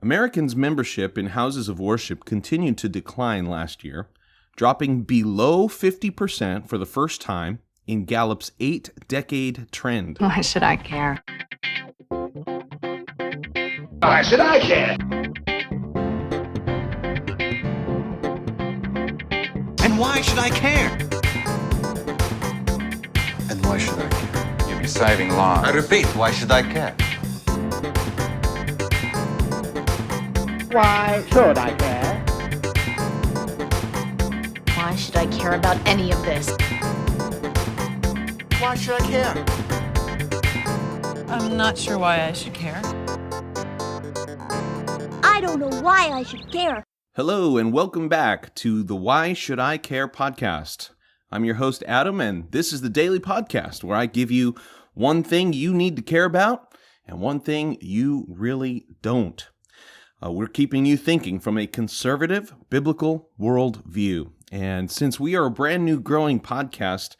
Americans' membership in houses of worship continued to decline last year, dropping below 50% for the first time in Gallup's 8-decade trend. Why should I care? Why should I care? And why should I care? And why should I care? You'd be saving lives. I repeat, why should I care? Why should I care? Why should I care about any of this? Why should I care? I'm not sure why I should care. I don't know why I should care. Hello, and welcome back to the Why Should I Care podcast. I'm your host, Adam, and this is the daily podcast where I give you one thing you need to care about and one thing you really don't. We're keeping you thinking from a conservative, biblical worldview. And since we are a brand new growing podcast,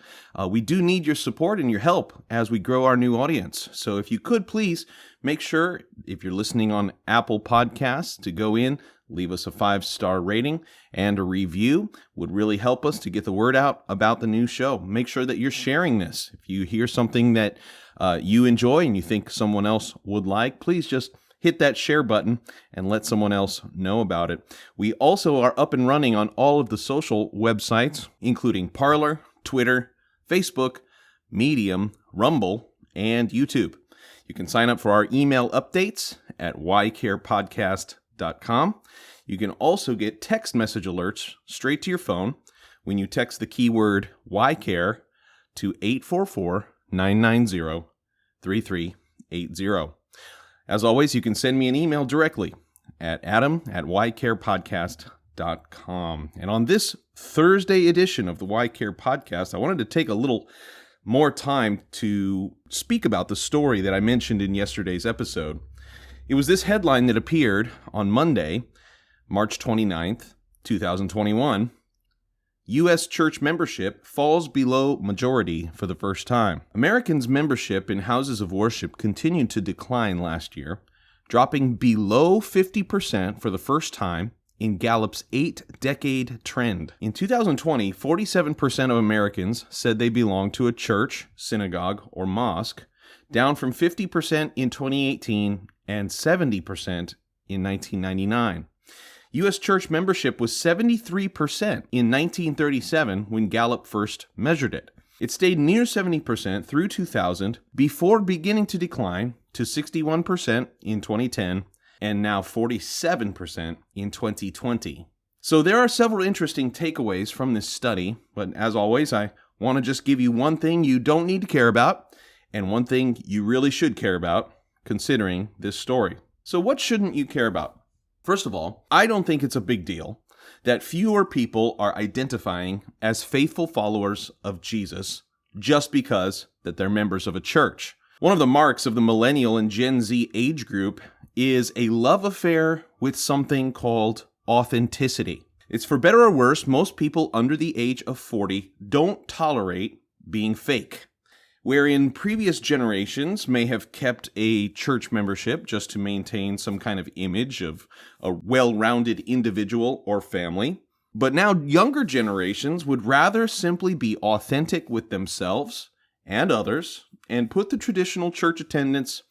we do need your support and your help as we grow our new audience. So if you could please make sure, if you're listening on Apple Podcasts, to go in, leave us a 5-star rating and a review. Would really help us to get the word out about the new show. Make sure that you're sharing this. If you hear something that you enjoy and you think someone else would like, please just hit that share button and let someone else know about it. We also are up and running on all of the social websites, including Parler, Twitter, Facebook, Medium, Rumble, and YouTube. You can sign up for our email updates at ycarepodcast.com. You can also get text message alerts straight to your phone when you text the keyword YCARE to 844-990-3380. As always, you can send me an email directly at adam@ycarepodcast.com. And on this Thursday edition of the YCare podcast, I wanted to take a little more time to speak about the story that I mentioned in yesterday's episode. It was this headline that appeared on Monday, March 29th, 2021. U.S. church membership falls below majority for the first time. Americans' membership in houses of worship continued to decline last year, dropping below 50% for the first time in Gallup's 8-decade trend. In 2020, 47% of Americans said they belonged to a church, synagogue, or mosque, down from 50% in 2018 and 70% in 1999. U.S. church membership was 73% in 1937 when Gallup first measured it. It stayed near 70% through 2000 before beginning to decline to 61% in 2010 and now 47% in 2020. So there are several interesting takeaways from this study, but as always, I want to just give you one thing you don't need to care about and one thing you really should care about considering this story. So what shouldn't you care about? First of all, I don't think it's a big deal that fewer people are identifying as faithful followers of Jesus just because that they're members of a church. One of the marks of the millennial and Gen Z age group is a love affair with something called authenticity. It's for better or worse, most people under the age of 40 don't tolerate being fake. Wherein previous generations may have kept a church membership just to maintain some kind of image of a well-rounded individual or family. But now younger generations would rather simply be authentic with themselves and others and put the traditional church attendance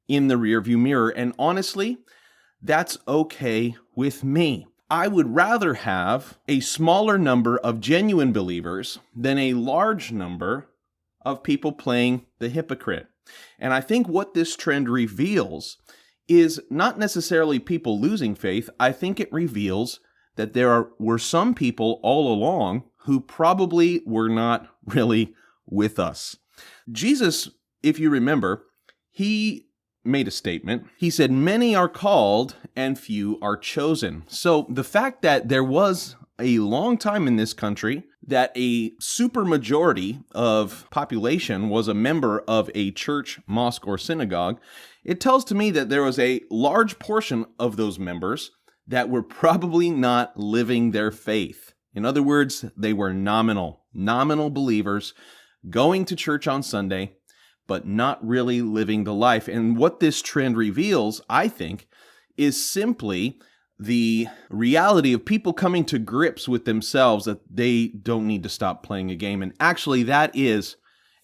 in the rearview mirror. And honestly, that's okay with me. I would rather have a smaller number of genuine believers than a large number of people playing the hypocrite. And I think what this trend reveals is not necessarily people losing faith. I think it reveals that were some people all along who probably were not really with us. Jesus, if you remember, he made a statement. He said, "Many are called and few are chosen." So the fact that there was a long time in this country that a supermajority of population was a member of a church, mosque, or synagogue, it tells to me that there was a large portion of those members that were probably not living their faith. In other words, they were nominal believers going to church on Sunday, but not really living the life. And what this trend reveals, I think, is simply the reality of people coming to grips with themselves that they don't need to stop playing a game. And actually, that is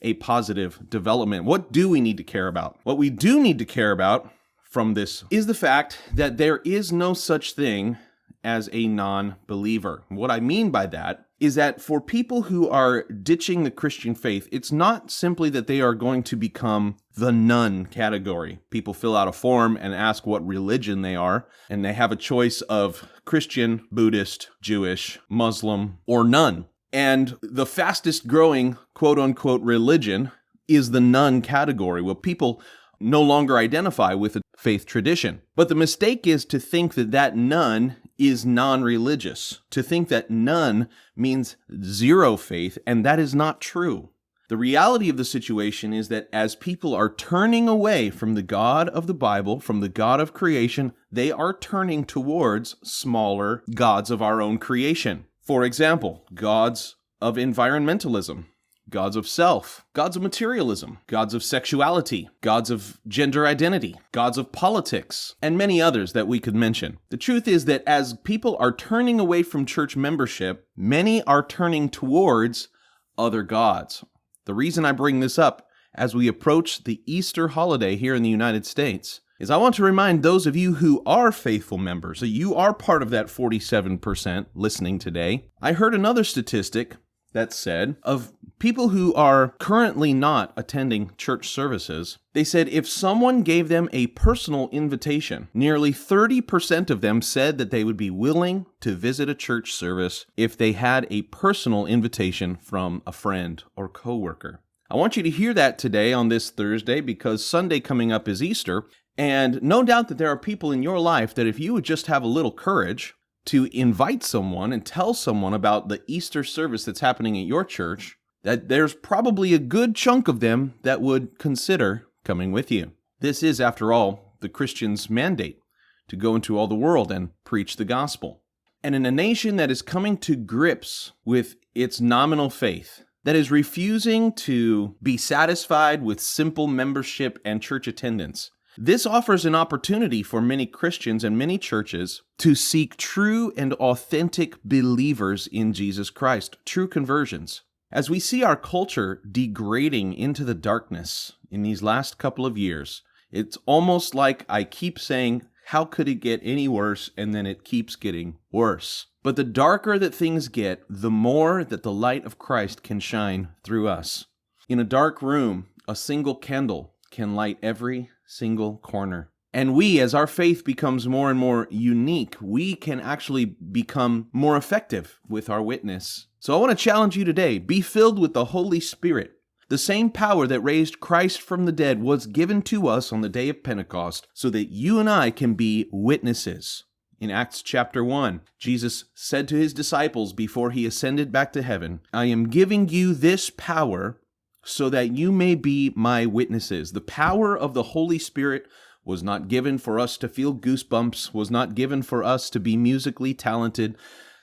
a positive development. What do we need to care about? What we do need to care about from this is the fact that there is no such thing as a non-believer. What I mean by that is that for people who are ditching the Christian faith, it's not simply that they are going to become the none category. People fill out a form and ask what religion they are, and they have a choice of Christian, Buddhist, Jewish, Muslim, or none. And the fastest growing quote-unquote religion is the none category, where people no longer identify with a faith tradition. But the mistake is to think that that none is non-religious, to think that none means zero faith, and that is not true. The reality of the situation is that as people are turning away from the God of the Bible, from the God of creation, they are turning towards smaller gods of our own creation. For example, gods of environmentalism, gods of self, gods of materialism, gods of sexuality, gods of gender identity, gods of politics, and many others that we could mention. The truth is that as people are turning away from church membership, many are turning towards other gods. The reason I bring this up as we approach the Easter holiday here in the United States is I want to remind those of you who are faithful members, that you are part of that 47% listening today. I heard another statistic that said of people who are currently not attending church services, they said if someone gave them a personal invitation, nearly 30% of them said that they would be willing to visit a church service if they had a personal invitation from a friend or coworker. I want you to hear that today on this Thursday, because Sunday coming up is Easter, and no doubt that there are people in your life that if you would just have a little courage to invite someone and tell someone about the Easter service that's happening at your church, that there's probably a good chunk of them that would consider coming with you. This is, after all, the Christian's mandate, to go into all the world and preach the gospel. And in a nation that is coming to grips with its nominal faith, that is refusing to be satisfied with simple membership and church attendance, this offers an opportunity for many Christians and many churches to seek true and authentic believers in Jesus Christ, true conversions. As we see our culture degrading into the darkness in these last couple of years, it's almost like I keep saying, how could it get any worse? And then it keeps getting worse. But the darker that things get, the more that the light of Christ can shine through us. In a dark room, a single candle can light every single corner. And we, as our faith becomes more and more unique, we can actually become more effective with our witness. So I want to challenge you today, be filled with the Holy Spirit. The same power that raised Christ from the dead was given to us on the day of Pentecost so that you and I can be witnesses. In Acts chapter 1, Jesus said to his disciples before he ascended back to heaven, I am giving you this power so that you may be my witnesses. The power of the Holy Spirit was not given for us to feel goosebumps, was not given for us to be musically talented.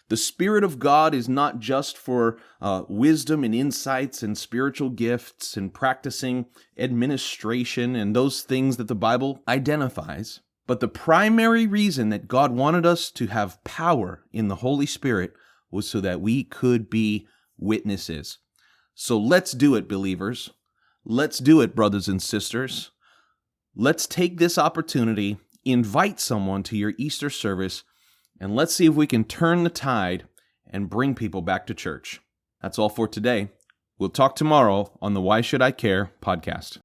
The Spirit of God is not just for wisdom and insights and spiritual gifts and practicing administration and those things that the Bible identifies. But the primary reason that God wanted us to have power in the Holy Spirit was so that we could be witnesses. So let's do it, believers. Let's do it, brothers and sisters. Let's take this opportunity, invite someone to your Easter service, and let's see if we can turn the tide and bring people back to church. That's all for today. We'll talk tomorrow on the Why Should I Care podcast.